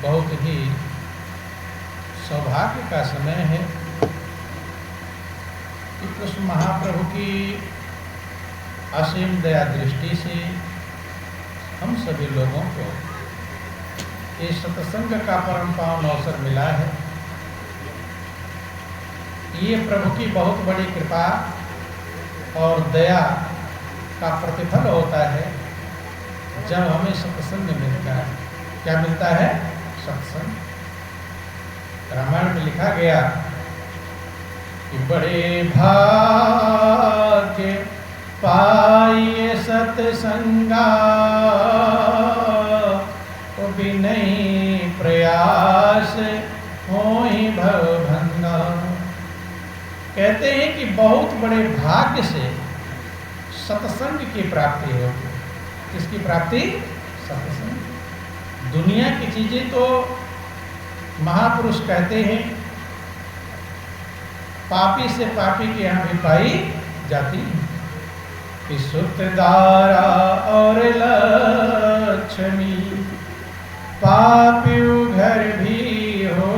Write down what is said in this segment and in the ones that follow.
बहुत ही सौभाग्य का समय है कि उस महाप्रभु की असीम दया दृष्टि से हम सभी लोगों को ये सत्संग का परम पावन अवसर मिला है। ये प्रभु की बहुत बड़ी कृपा और दया का प्रतिफल होता है जब हमें सत्संग मिलता है। क्या मिलता है? सत्संग। रामायण में लिखा गया कि बड़े भाग्य पाइए सत्संगा बिनहि प्रयास होई भवभंगा। कहते हैं कि बहुत बड़े भाग्य से सत्संग की प्राप्ति होती। किसकी प्राप्ति? सत्संग। दुनिया की चीजें तो महापुरुष कहते हैं पापी से पापी के यहाँ भी पाई जाती है कि सूत्रधारा और लक्ष्मी पापी घर भी हो,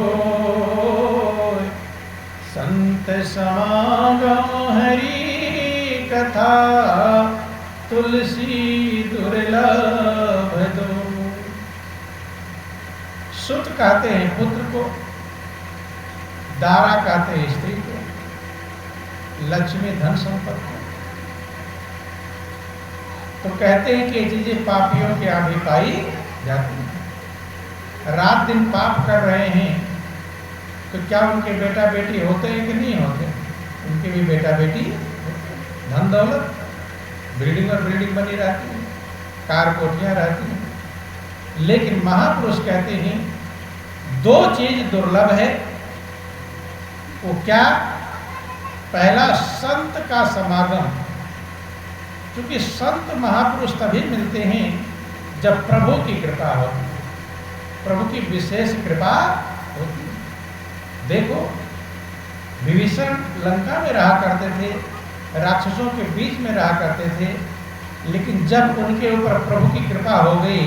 संत समागम हरि कथा तुलसी दुर्लभ दो। सुत कहते हैं पुत्र को, दारा कहते हैं स्त्री को, लक्ष्मी धन संपत्ति को। तो कहते हैं कि ये चीजें पापियों के यहाँ भी पाई जाती हैं। रात दिन पाप कर रहे हैं तो क्या उनके बेटा बेटी होते हैं कि नहीं होते? उनके भी बेटा बेटी, धन दौलत, बिल्डिंग और बिल्डिंग बनी रहती है, कार कोठियां रहती हैं। लेकिन महापुरुष कहते हैं दो चीज दुर्लभ है। वो क्या? पहला संत का समागम। क्योंकि संत महापुरुष तभी मिलते हैं जब प्रभु की कृपा होती है, प्रभु की विशेष कृपा होती है। देखो, विभीषण लंका में रहा करते थे, राक्षसों के बीच में रहा करते थे, लेकिन जब उनके ऊपर प्रभु की कृपा हो गई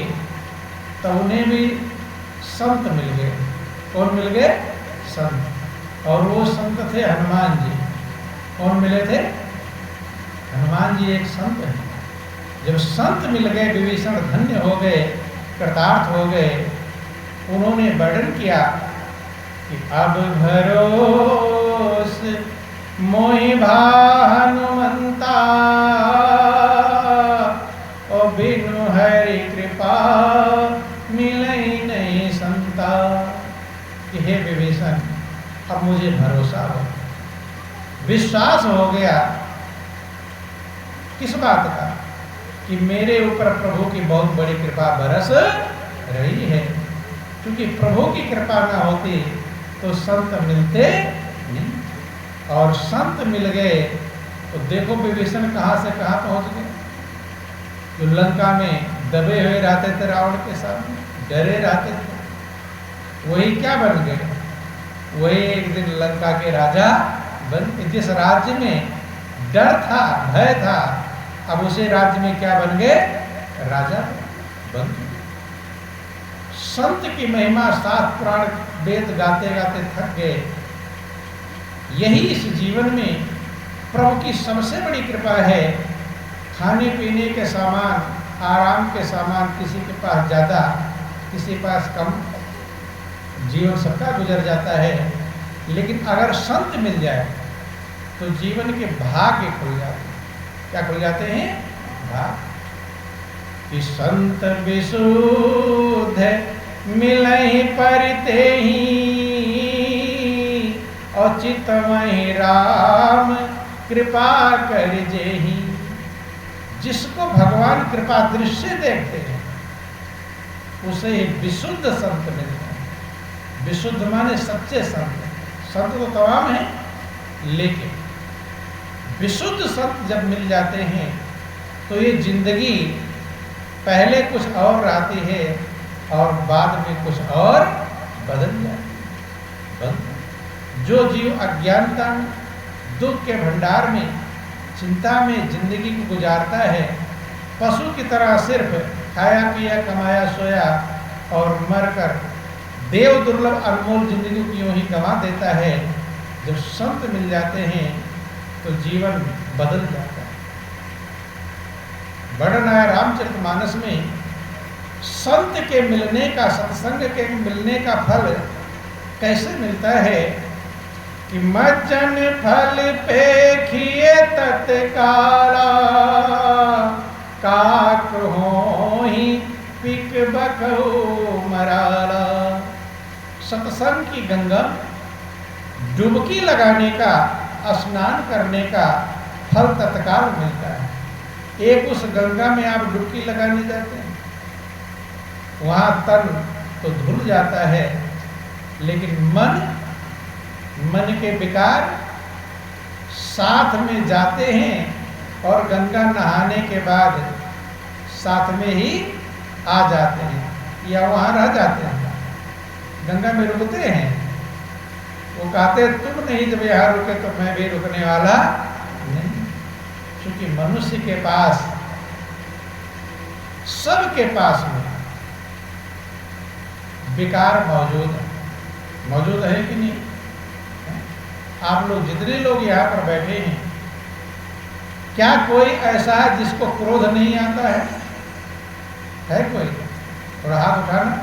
तो उन्हें भी संत मिल गए। कौन मिल गए? संत। और वो संत थे हनुमान जी। कौन मिले थे? हनुमान जी एक संत है। जब संत मिल गए, विभीषण धन्य हो गए, कृतार्थ हो गए। उन्होंने वर्णन किया कि अब भरोस मोहि हनुमंता और बिनु हरि कृपा मिलई नहीं संता। कि हे विभीषण, अब मुझे भरोसा हो, विश्वास हो गया। किस बात का? कि मेरे ऊपर प्रभु की बहुत बड़ी कृपा बरस रही है। क्योंकि प्रभु की कृपा ना होती तो संत मिलते नहीं, और संत मिल गए तो देखो विभीषण कहां से कहां पहुंच गए। जो लंका में दबे हुए रहते थे रावण के सामने, डरे रहते थे, वही क्या बन गए? वही एक दिन लंका के राजा बन। जिस राज्य में डर था, भय था, अब उसे राज्य में क्या बन गए? राजा बन गए। संत की महिमा शास्त्र पुराण वेद गाते गाते थक गए। यही इस जीवन में प्रभु की सबसे बड़ी कृपा है। खाने पीने के सामान, आराम के सामान किसी के पास ज्यादा, किसी के पास कम, जीवन सबका गुजर जाता है। लेकिन अगर संत मिल जाए तो जीवन के भाग्य खुल जाते हैं। क्या खुल जाते हैं? भाग्य। कि संत विशुद्ध मिलहि परिते ही, और चितमहि राम कृपा कर जेहि। जिसको भगवान कृपा दृश्य देखते हैं उसे विशुद्ध संत मिलते हैं। विशुद्ध माने सच्चे संत। संत तो तमाम है, लेकिन विशुद्ध संत जब मिल जाते हैं तो ये जिंदगी पहले कुछ और रहती है और बाद में कुछ और बदल जाती है। जो जीव अज्ञानता में, दुख के भंडार में, चिंता में जिंदगी को गुजारता है, पशु की तरह सिर्फ खाया पिया कमाया सोया और मरकर देव दुर्लभ अनमोल जिंदगी को यूं ही गंवा देता है। जब संत मिल जाते हैं तो जीवन बदल जाता है। वर्णन है रामचरितमानस में, संत के मिलने का, सत्संग के मिलने का फल कैसे मिलता है कि मज्जन फल पेखिए तत्काला, काक होहि पिक बकहु मराला। सत्संग की गंगा डुबकी लगाने का, स्नान करने का फल तत्काल मिलता है। एक उस गंगा में आप डुबकी लगाने जाते हैं, वहां तन तो धुल जाता है, लेकिन मन के विकार साथ में जाते हैं और गंगा नहाने के बाद साथ में ही आ जाते हैं या वहां रह जाते हैं, गंगा में रुकते हैं। वो कहते तुम नहीं जब यहाँ रुके तो मैं भी रुकने वाला नहीं। क्योंकि मनुष्य के पास, सबके पास में विकार मौजूद है कि नहीं? आप लोग जितने लोग यहाँ पर बैठे हैं, क्या कोई ऐसा है जिसको क्रोध नहीं आता है? है कोई? थोड़ा हाथ उठाना।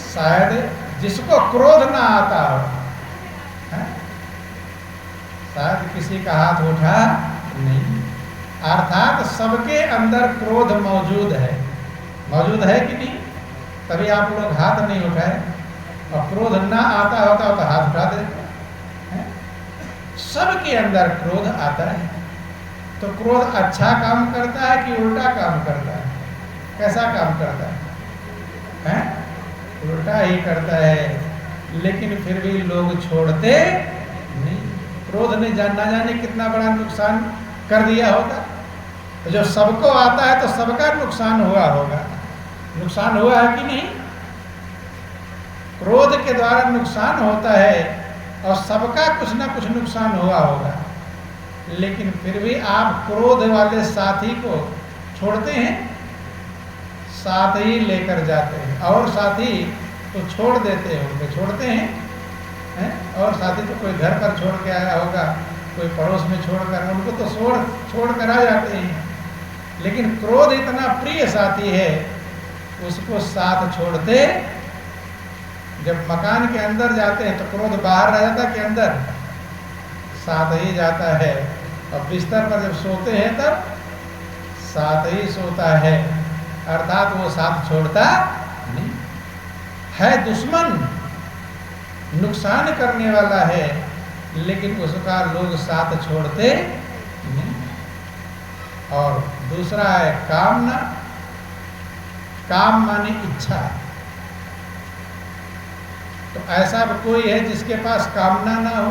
शायद जिसको क्रोध ना आता हो, शायद किसी का हाथ उठा नहीं। अर्थात सबके अंदर क्रोध मौजूद है कि नहीं? तभी आप लोग हाथ नहीं उठाए। और क्रोध ना आता होता तो हाथ उठा देते। सबके अंदर क्रोध आता है। तो क्रोध अच्छा काम करता है कि उल्टा काम करता है? कैसा काम करता है? उल्टा ही करता है। लेकिन फिर भी लोग छोड़ते नहीं। क्रोध ने ना जाने कितना बड़ा नुकसान कर दिया होगा। तो जो सबको आता है तो सबका नुकसान हुआ होगा। नुकसान हुआ है कि नहीं? क्रोध के द्वारा नुकसान होता है और सबका कुछ ना कुछ नुकसान हुआ होगा। लेकिन फिर भी आप क्रोध वाले साथी को छोड़ते हैं, साथ ही लेकर जाते हैं। और साथी तो छोड़ देते हैं, उनके छोड़ते हैं, और साथी तो कोई घर पर छोड़ के आया होगा, कोई पड़ोस में छोड़कर, उनको तो छोड़ कर आ जाते हैं। लेकिन क्रोध इतना प्रिय साथी है, उसको साथ छोड़ते। जब मकान के अंदर जाते हैं तो क्रोध बाहर रह जाता कि अंदर, साथ ही जाता है। और बिस्तर पर जब सोते हैं तब साथ ही सोता है। अर्थात वो साथ छोड़ता नहीं है। दुश्मन नुकसान करने वाला है, लेकिन उसका लोग साथ छोड़ते नहीं। और दूसरा है कामना। काम माने इच्छा। तो ऐसा कोई है जिसके पास कामना ना हो,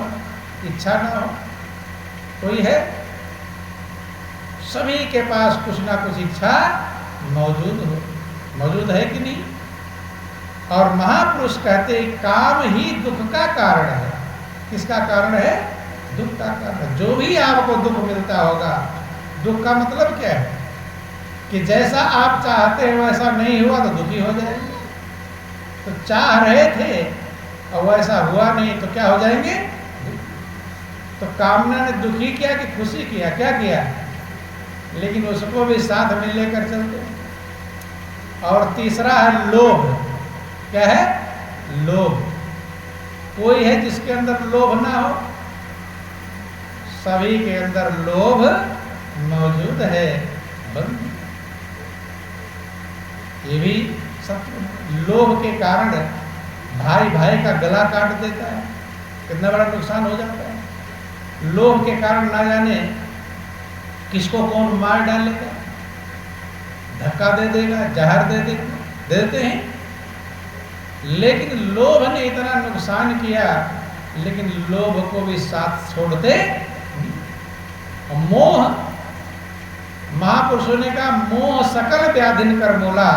इच्छा ना हो? कोई है? सभी के पास कुछ ना कुछ इच्छा मौजूद है कि नहीं? और महापुरुष कहते काम ही दुख का कारण है। किसका कारण है? दुख का कारण। जो भी आपको दुख मिलता होगा, दुख का मतलब क्या है? कि जैसा आप चाहते हैं वैसा नहीं हुआ तो दुखी हो जाएंगे। तो चाह रहे थे और वैसा हुआ नहीं तो क्या हो जाएंगे? तो कामना ने दुखी किया कि खुशी किया? क्या किया? लेकिन उसको भी साथ में लेकर चलते। और तीसरा है लोभ। क्या है? लोभ। कोई है जिसके अंदर लोभ ना हो? सभी के अंदर लोभ मौजूद है। ये भी सत्य। लोभ के कारण भाई भाई का गला काट देता है, कितना बड़ा नुकसान हो जाता है। लोभ के कारण ना जाने किसको कौन मार डालेगा, धक्का दे देगा, जहर दे देते हैं। लेकिन लोभ ने इतना नुकसान किया, लेकिन लोभ को भी साथ छोड़ते। मोह, महापुरुषों ने कहा मोह सकल व्याधिन कर मोला।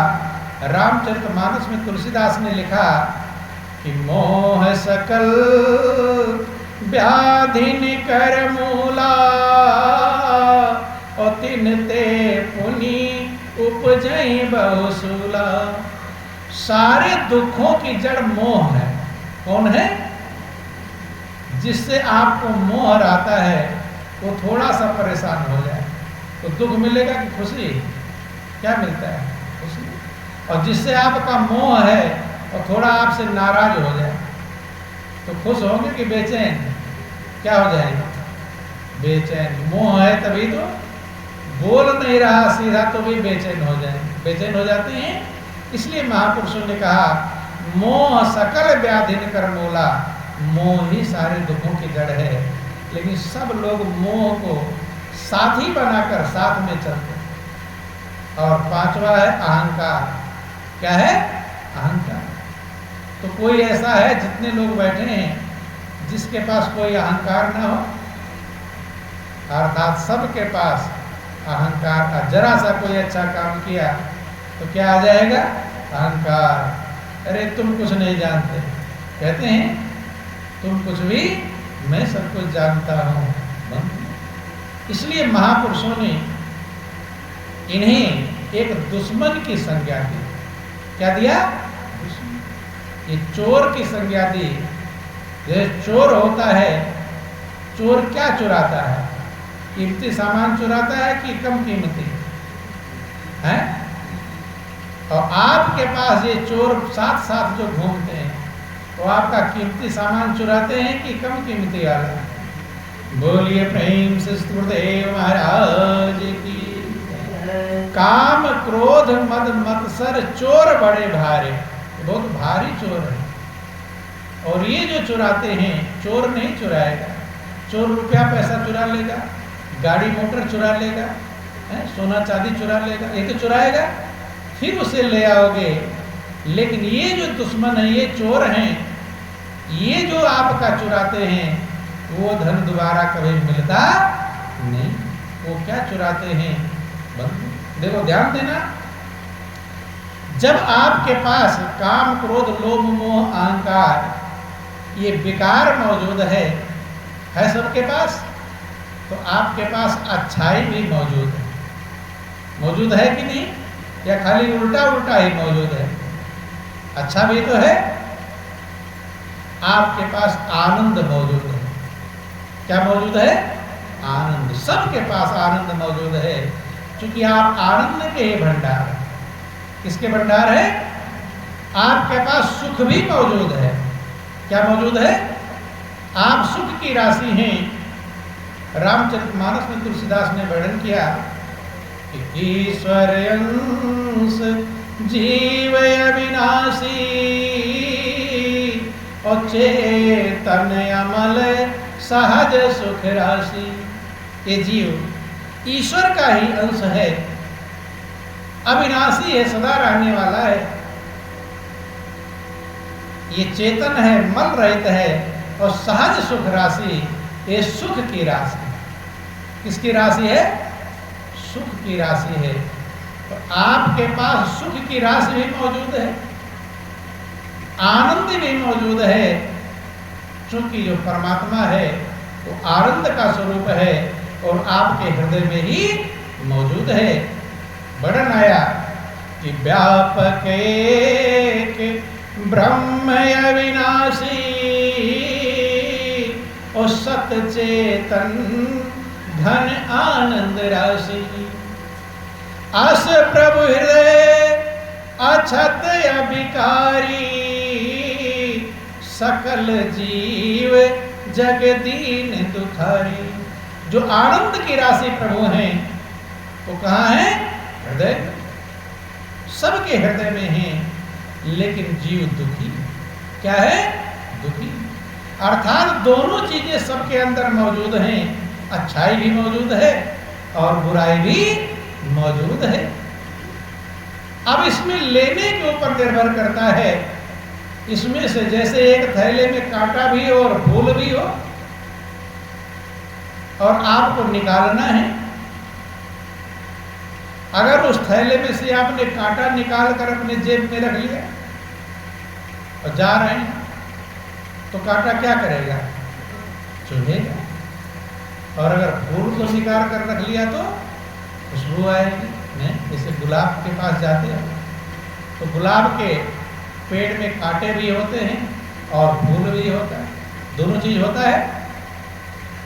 रामचरितमानस में तुलसीदास ने लिखा कि मोह सकल व्याधिन कर मूला, और तिन ते पुनि उपजई बहुसूला। सारे दुखों की जड़ मोह है। कौन है? जिससे आपको मोह आता है वो थोड़ा सा परेशान हो जाए तो दुख मिलेगा कि खुशी? क्या मिलता है? खुशी। और जिससे आपका मोह है और थोड़ा आपसे नाराज हो जाए तो खुश होंगे कि बेचैन? क्या हो जाएगा? बेचैन। मोह है तभी तो बोल नहीं रहा सीधा तो भी बेचैन हो जाए, बेचैन हो जाते हैं। इसलिए महापुरुषों ने कहा मोह सकल व्याधिन कर मोला, मोह ही सारे दुखों की जड़ है। लेकिन सब लोग मोह को साथी बनाकर साथ में चलते। और पांचवा है अहंकार। क्या है? अहंकार। तो कोई ऐसा है जितने लोग बैठे हैं जिसके पास कोई अहंकार ना हो? अर्थात सबके पास अहंकार। जरा सा कोई अच्छा काम किया तो क्या आ जाएगा? अहंकार। अरे तुम कुछ नहीं जानते, कहते हैं तुम कुछ भी, मैं सब कुछ जानता हूं। इसलिए महापुरुषों ने इन्हें एक दुश्मन की संज्ञा दी। क्या दिया? ये चोर की संज्ञा दी। जैसे चोर होता है, चोर क्या चुराता है? कीमती सामान चुराता है कि कम कीमती है? और आपके पास ये चोर साथ साथ जो घूमते हैं तो आपका कीमती सामान चुराते हैं कि कम कीमती वाला? बोलिए प्रेम से गुरुदेव महाराज की। काम क्रोध मद मत्सर चोर बड़े भारे, बहुत भारी चोर है। और ये जो चुराते हैं, चोर नहीं चुराएगा। चोर रुपया पैसा चुरा लेगा, गाड़ी मोटर चुरा लेगा, सोना चांदी चुरा लेगा, ये तो चुराएगा, फिर उसे ले आओगे। लेकिन ये जो दुश्मन है, ये चोर हैं, ये जो आपका चुराते हैं वो धन दोबारा कभी मिलता नहीं। वो क्या चुराते हैं? देखो ध्यान देना, जब आपके पास काम क्रोध लोभ मोह अहंकार ये विकार मौजूद है सबके पास, तो आपके पास अच्छाई भी मौजूद है। मौजूद है कि नहीं? या खाली उल्टा उल्टा ही मौजूद है? अच्छा भी तो है। आपके पास आनंद मौजूद है। क्या मौजूद है? आनंद। सबके पास आनंद मौजूद है, क्योंकि आप आनंद के ही भंडार हैं। किसके भंडार है? आपके पास सुख भी मौजूद है। क्या मौजूद है? आप सुख की राशि हैं। रामचरितमानस में तुलसीदास ने वर्णन किया कि ईश्वर अंश जीव अविनाशी और चेतन अमल सहज सुख राशि। ये जीव ईश्वर का ही अंश है, अविनाशी है, सदा रहने वाला है। ये चेतन है, मल रहित है और सहज सुख राशि, ये सुख की राशि। किसकी राशि है? सुख की राशि है। तो आपके पास सुख की राशि भी मौजूद है, आनंद भी मौजूद है, क्योंकि जो परमात्मा है वो आनंद का स्वरूप है और आपके हृदय में ही मौजूद है। वर्णन आया कि व्यापक एक ब्रह्म अविनाशी और सत चेतन धन आनंद राशि। अस प्रभु हृदय अछत अभिकारी सकल जीव जगदीन दुखारी। जो आनंद की राशि प्रभु हैं वो कहाँ है? हृदय। सबके हृदय में हैं, लेकिन जीव दुखी। क्या है? दुखी। अर्थात दोनों चीजें सबके अंदर मौजूद हैं, अच्छाई भी मौजूद है और बुराई भी मौजूद है। अब इसमें लेने के ऊपर निर्भर करता है। इसमें से जैसे एक थैले में कांटा भी हो और फूल भी हो, और आपको निकालना है। अगर उस थैले में से आपने कांटा निकाल कर अपने जेब में रख लिया और जा रहे हैं, तो कांटा क्या करेगा? चुभेगा। और अगर फूल को निकाल कर रख लिया तो खुशबू आएगी। नहीं, जैसे गुलाब के पास जाते हैं तो गुलाब के पेड़ में कांटे भी होते हैं और फूल भी होता है, दोनों चीज होता है।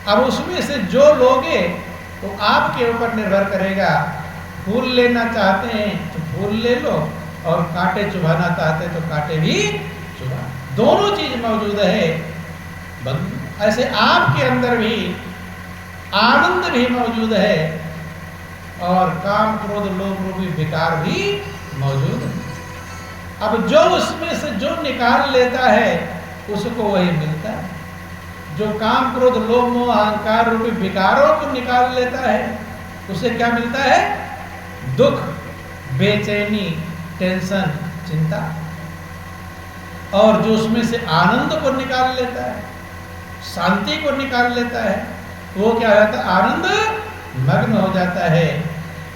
अब उसमें से जो लोगे तो आपके ऊपर निर्भर करेगा। फूल लेना चाहते हैं तो फूल ले लो, और कांटे चुभाना चाहते हैं तो कांटे भी चुभा, दोनों चीज मौजूद है। ऐसे आपके अंदर भी आनंद भी मौजूद है और काम क्रोध लोभ रूपी विकार भी मौजूद है। अब जो उसमें से जो निकाल लेता है उसको वही मिलता है। जो काम क्रोध लोभ मोह अहंकार रूपी विकारों को निकाल लेता है उसे क्या मिलता है? दुख, बेचैनी, टेंशन, चिंता। और जो उसमें से आनंद को निकाल लेता है, शांति को निकाल लेता है, वो क्या होता है? आनंद मग्न हो जाता है।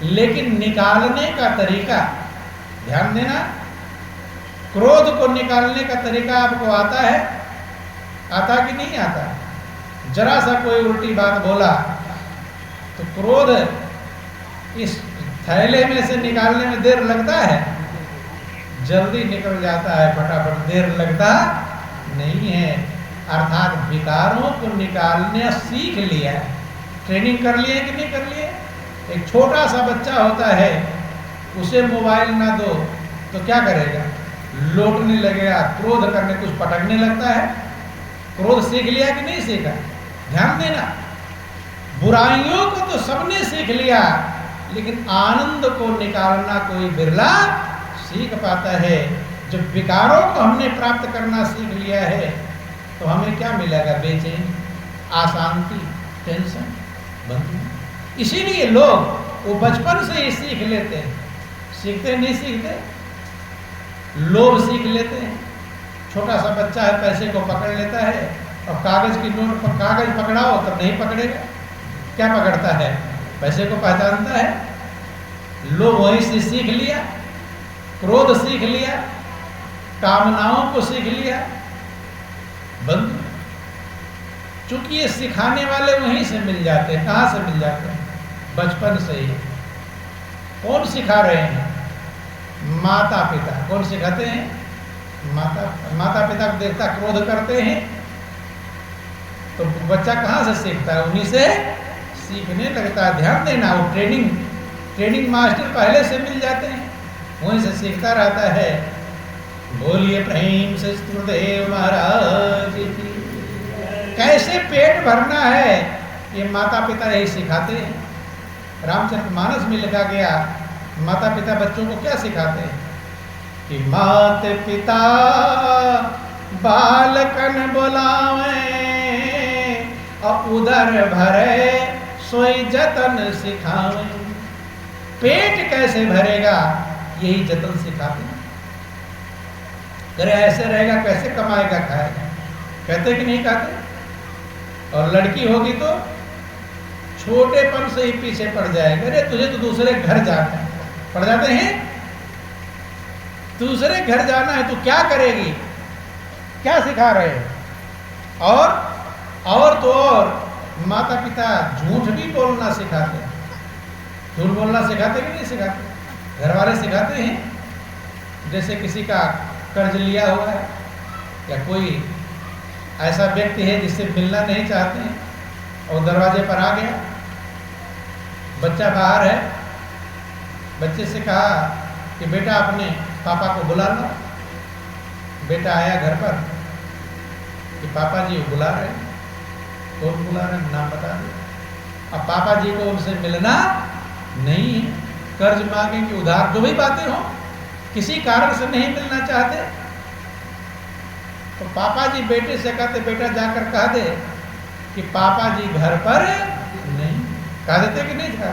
लेकिन निकालने का तरीका ध्यान देना, क्रोध को निकालने का तरीका आपको आता है? आता कि नहीं आता? जरा सा कोई उल्टी बात बोला तो क्रोध इस थैले में से निकालने में देर लगता है? जल्दी निकल जाता है, फटाफट, देर लगता नहीं है। अर्थात विकारों को निकालने सीख लिया, ट्रेनिंग कर लिए कि नहीं कर लिए? एक छोटा सा बच्चा होता है, उसे मोबाइल ना दो तो क्या करेगा? लौटने लगेगा, क्रोध करने, कुछ पटकने लगता है। क्रोध सीख लिया कि नहीं सीखा? ध्यान देना, बुराइयों को तो सबने सीख लिया, लेकिन आनंद को निकालना कोई बिरला सीख पाता है। जब विकारों को हमने प्राप्त करना सीख लिया है तो हमें क्या मिलेगा? बेचैनी, अशांति, टेंशन, बंधन। इसीलिए लोग वो बचपन से ही सीख लेते हैं। सीखते नहीं सीखते? लोभ सीख लेते हैं। छोटा सा बच्चा है, पैसे को पकड़ लेता है और कागज की नोट पर कागज पकड़ाओ तब नहीं पकड़ेगा। क्या पकड़ता है? पैसे को पहचानता है। लोभ वहीं से सीख लिया, क्रोध सीख लिया, कामनाओं को सीख लिया, बंद। चूंकि ये सिखाने वाले वहीं से मिल जाते हैं। कहाँ से मिल जाते हैं? बचपन से ही। कौन सिखा रहे हैं? माता पिता। कौन सिखाते हैं? माता पिता को देखता क्रोध करते हैं तो बच्चा कहाँ से सीखता है? उन्हीं से सीखने लगता है। ध्यान देना, वो ट्रेनिंग मास्टर पहले से मिल जाते हैं, वहीं से सीखता रहता है। बोलिए प्रेम से गुरुदेव महाराज की। कैसे पेट भरना है ये माता पिता यही सिखाते हैं। रामचरितमानस में लिखा गया, माता पिता बच्चों को क्या सिखाते हैं कि मात पिता बालकन बुलावे और उदर भरे सोई जतन सिखावे। पेट कैसे भरेगा यही जतन सिखाते हैं। अरे ऐसे रहेगा कैसे कमाएगा खाएगा? कहते कि नहीं कहते? और लड़की होगी तो छोटेपन से ही पीछे पड़ जाएगा। अरे तुझे तो दूसरे घर जाना है, पड़ जाते हैं। दूसरे घर जाना है तो क्या करेगी? क्या सिखा रहे हैं? और तो और माता पिता झूठ भी बोलना सिखाते हैं। झूठ बोलना सिखाते कि नहीं सिखाते? घर वाले सिखाते हैं। जैसे किसी का कर्ज लिया हुआ है या कोई ऐसा व्यक्ति है जिससे मिलना नहीं चाहते हैं और दरवाजे पर आ गया, बच्चा बाहर है, बच्चे से कहा कि बेटा अपने पापा को बुला लो। बेटा आया घर पर कि पापा जी बुला रहे हैं। कौन बुला रहे हैं? नाम बता दो। अब पापा जी को उनसे मिलना नहीं है, कर्ज मांगेंगे, उधार, जो भी बातें हो, किसी कारण से नहीं मिलना चाहते तो पापा जी बेटे से कहते, बेटा जाकर कह दे कि पापा जी घर पर नहीं। कह देते कि नहीं था?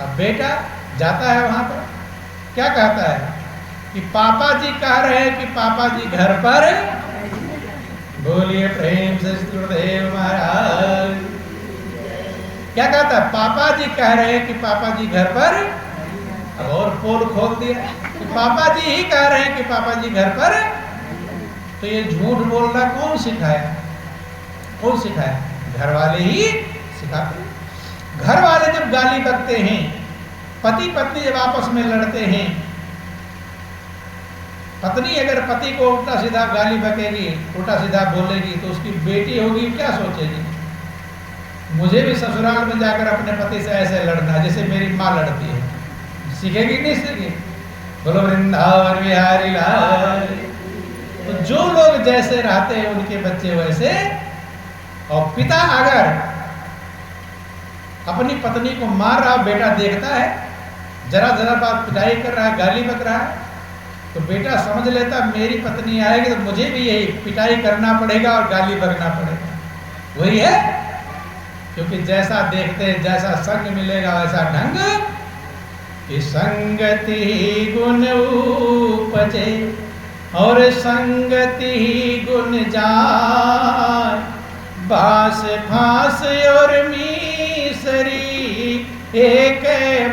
अब बेटा जाता है वहां पर, क्या कहता है कि पापा जी कह रहे हैं कि पापा जी घर पर। बोलिए प्रेम से गुरुदेव महाराज। क्या कहता है? पापा जी कह रहे हैं कि पापा जी घर पर। अब और पोल खोल दिया कि पापा जी ही कह रहे हैं कि पापा जी घर पर। तो ये झूठ बोलना कौन सिखाया? कौन सिखाया? घर वाले ही सिखाते हैं। घर वाले जब गाली बकते हैं, पति पत्नी जब आपस में लड़ते हैं पत्नी अगर पति को उल्टा सीधा गाली बकेगी, उल्टा सीधा बोलेगी, तो उसकी बेटी होगी क्या सोचेगी? मुझे भी ससुराल में जाकर अपने पति से ऐसे लड़ना है जैसे मेरी माँ लड़ती है। सीखेगी नहीं सीखेगी? बोलो वृंदावन बिहारी लाल। तो जो लोग जैसे रहते हैं उनके बच्चे वैसे। और पिता अगर अपनी पत्नी को मार रहा, बेटा देखता है, जरा जरा बात पिटाई कर रहा है, गाली बक रहा है, तो बेटा समझ लेता मेरी पत्नी आएगी तो मुझे भी यही पिटाई करना पड़ेगा और गाली बकना पड़ेगा। वही है, क्योंकि जैसा देखते हैं, जैसा संग मिलेगा वैसा ढंग कि संगति ही गुण उपजे और संगति ही गुण जाय, बास फांस और मीसरी एक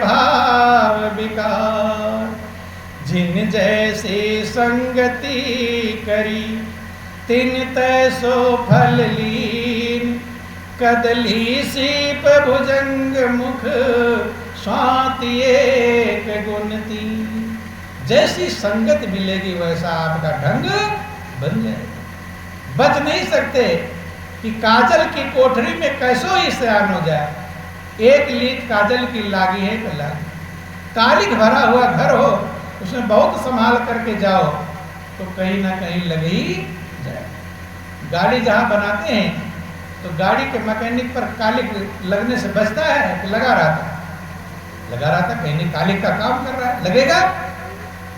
भाव विकार, जिन जैसे संगति करी तिन तैसो फल लीन, कदली सीप भुजंग मुख स्वाति एक गुण तीन। जैसी संगत मिलेगी वैसा आपका ढंग बन जाएगा। बच नहीं सकते कि काजल की कोठरी में कैसो ही सयान हो जाए, एक लीट काजल की लागी है तो लागी। कालिक भरा हुआ घर हो, उसमें बहुत संभाल करके जाओ तो कहीं ना कहीं लग ही जाए। गाड़ी जहां बनाते हैं तो गाड़ी के मैकेनिक पर कालिक लगने से बचता है कि लगा रहा था? लगा रहा था, कहीं नहीं, कालिक का काम कर रहा है, लगेगा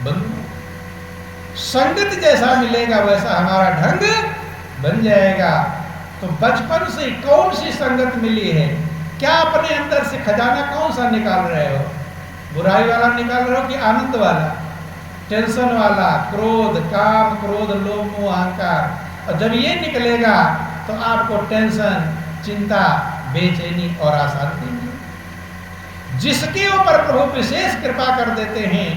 बंद। संगत जैसा मिलेगा वैसा हमारा ढंग बन जाएगा। तो बचपन से कौन सी संगत मिली है? क्या अपने अंदर से खजाना कौन सा निकाल रहे हो? बुराई वाला निकाल रहे हो कि आनंद वाला, टेंशन वाला, क्रोध, काम, क्रोध, लोभ, मोह, अहंकार? और जब ये निकलेगा तो आपको टेंशन, चिंता, बेचैनी और अशांति मिलेगी। जिसके ऊपर प्रभु विशेष कृपा कर देते हैं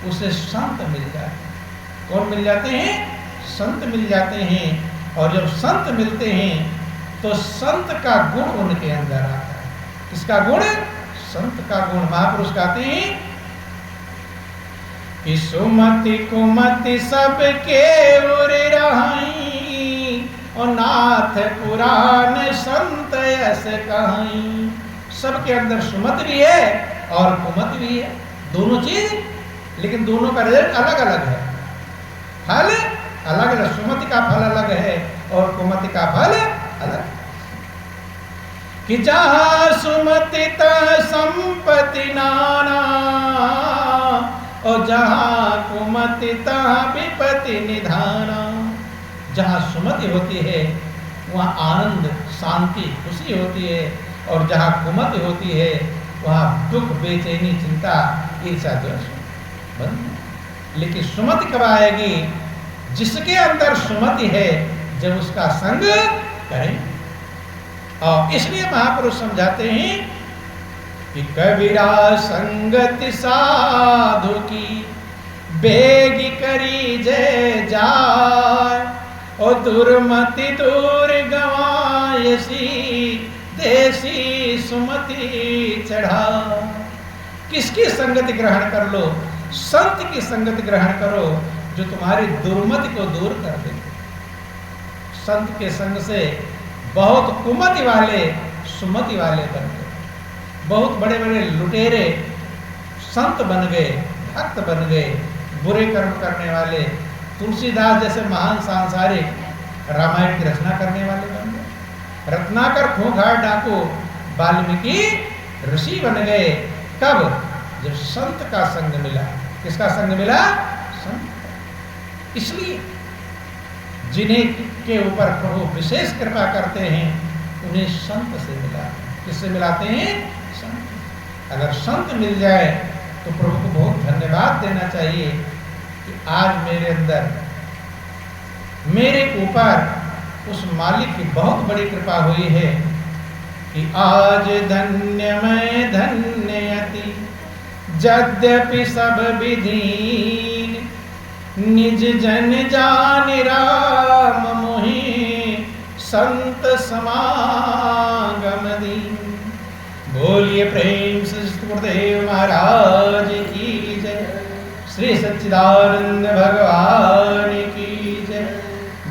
उसे संत मिल जाते हैं। कौन मिल जाते हैं? संत मिल जाते हैं। और जब संत मिलते हैं तो संत का गुण उनके अंदर आता है। किसका गुण? संत का गुण। महापुरुष कहते हैं कि सुमति कुमति सबके उर रहाई, और नाथ पुराण संत यस कहाई। सबके अंदर सुमति भी है और कुमति भी है, दोनों चीज, लेकिन दोनों का रिजल्ट अलग अलग है। फल अलग अलग, सुमति का फल अलग है और कुमति का फल अलग। कि जहां सुमति तह संपत्ति नाना, और जहां कुमति तह विपत्ति निधाना। जहां सुमति होती है वहां आनंद, शांति, खुशी होती है, और जहां कुमति होती है वहां दुख, बेचैनी, चिंता, ईर्ष्या, द्वेष बंद। लेकिन सुमति कब आएगी? जिसके अंदर सुमति है, जब उसका संग करें। और इसलिए महापुरुष समझाते हैं कि कबीरा संगति साधु की बेगी करी जय जाय, और दुर्मति दूर गवायसी देसी सुमति चढ़ा। किसकी संगति ग्रहण कर लो? संत की संगति ग्रहण करो जो तुम्हारी दुर्मति को दूर कर दे। संत के संग से बहुत कुमति वाले सुमति वाले बन गए। बहुत बड़े बड़े लुटेरे संत बन गए, भक्त बन गए। बुरे कर्म करने वाले तुलसीदास जैसे महान सांसारिक रामायण की रचना करने वाले बन गए। रत्नाकर खूंखार डाकू वाल्मीकि ऋषि बन गए। कब? जब संत का संग मिला। किसका संग मिला? संत। इसलिए जिन्हें के ऊपर प्रभु विशेष कृपा करते हैं उन्हें संत से मिला। किससे मिलाते हैं? संत। अगर संत मिल जाए तो प्रभु को बहुत धन्यवाद देना चाहिए कि आज मेरे अंदर, मेरे ऊपर उस मालिक की बहुत बड़ी कृपा हुई है कि आज धन्य मैं धन्यति, यद्यपि सब विधीन, निज जन जान राम मोहि, संत समागम दीन। बोलिए प्रेम से गुरुदेव महाराज की जय। श्री सच्चिदानंद भगवान